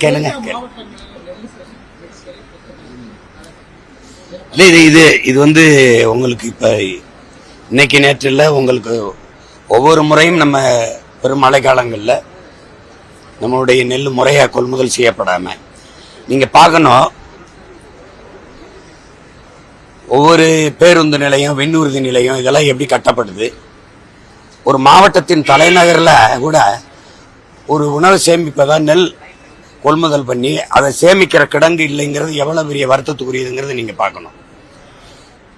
கேளுங்க. இல்ல இது வந்து உங்களுக்கு இப்ப இன்னைக்கு நேற்று இல்ல, உங்களுக்கு ஒவ்வொரு முறையும் நம்ம பெரும் மழை காலங்கள்ல நம்மளுடைய நெல் முறையா கொள்முதல் செய்யப்படாம நீங்க பார்க்கணும். ஒவ்வொரு பேருந்து நிலையம், விண்ணூர்தி நிலையம் இதெல்லாம் எப்படி கட்டப்படுது. ஒரு மாவட்டத்தின் தலைநகர்ல கூட ஒரு உணவு சேமிப்பதா நெல் கொள்முதல் பண்ணி அதை சேமிக்கிற கிடங்கு இல்லைங்கிறது எவ்வளவு பெரிய வருத்தத்துக்குரியதுங்கிறது நீங்க பார்க்கணும்.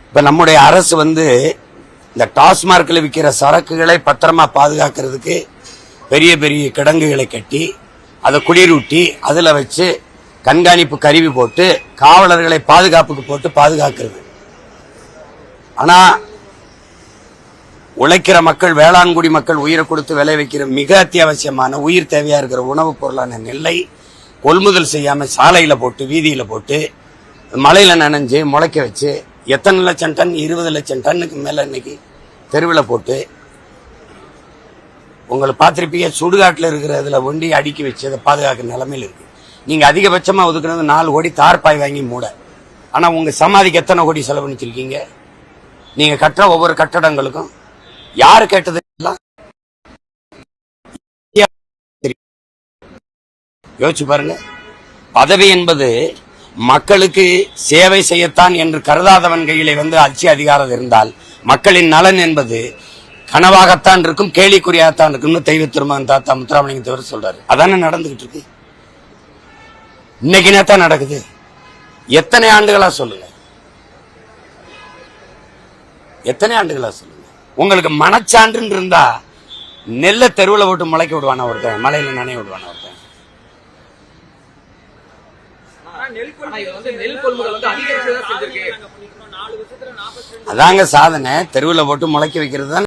இப்ப நம்முடைய அரசு வந்து இந்த டாஸ்மார்க்ல விற்கிற சரக்குகளை பத்திரமா பாதுகாக்கிறதுக்கு பெரிய பெரிய கிடங்குகளை கட்டி அதை குளிரூட்டி அதுல வச்சு கண்காணிப்பு கருவி போட்டு காவலர்களை பாதுகாப்புக்கு போட்டு பாதுகாக்கிறது. ஆனா உழைக்கிற மக்கள், வேளாண்குடி மக்கள் உயிரை கொடுத்து விளை வைக்கிற மிக அத்தியாவசியமான உயிர் தேவையா இருக்கிற உணவுப் பொருளான நெல்லை கொள்முதல் செய்யாம சாலையில போட்டு வீதியில போட்டு மழையில நனைஞ்சு முளைக்க வச்சு எத்தனை லட்சம் டன், 20 லட்சம் டன்னுக்கு மேல இன்னைக்கு தெருவில் போட்டு உங்களை பார்த்திருப்பீங்க. சுடுகாட்டில் இருக்கிறதுல ஒண்டி அடுக்கி வச்சு அதை பாதுகாக்கிற நிலைமையில் இருக்கு. நீங்க அதிகபட்சமா ஒதுக்குறது 4 கோடி தார்பாய் வாங்கி மூட. ஆனா உங்க சமாதிக்கு எத்தனை கோடி செலவழிச்சிருக்கீங்க? நீங்க கட்டுற ஒவ்வொரு கட்டடங்களுக்கும் யாரு கேட்டது? யோசிச்சு பாருங்க. பதவி என்பது மக்களுக்கு சேவை செய்யத்தான் என்று கருதாதவன் கையிலே வந்து ஆட்சி அதிகாரம் இருந்தால் மக்களின் நலன் என்பது கனவாகத்தான் இருக்கும், கேலிக்குறியாகத்தான் இருக்கும்னு தெய்வ திருமகன் தாத்தா முத்துராமலிங்க தேவர் சொல்றாரு. அதானே நடந்துகிட்டு இருக்கு. இன்னைக்கு நேத்தான் நடக்குது. எத்தனை ஆண்டுகளா சொல்லுங்க, எத்தனை ஆண்டுகளா சொல்லுங்க. உங்களுக்கு மனச்சான்று இருந்தா நெல்லை தெருவில் போட்டு முளைக்க விடுவான ஒருத்தன், மலையில நனைய விடுவான ஒருத்தன். அதாங்க சாதனை. தெருவில் போட்டு முளைக்க வைக்கிறது தான்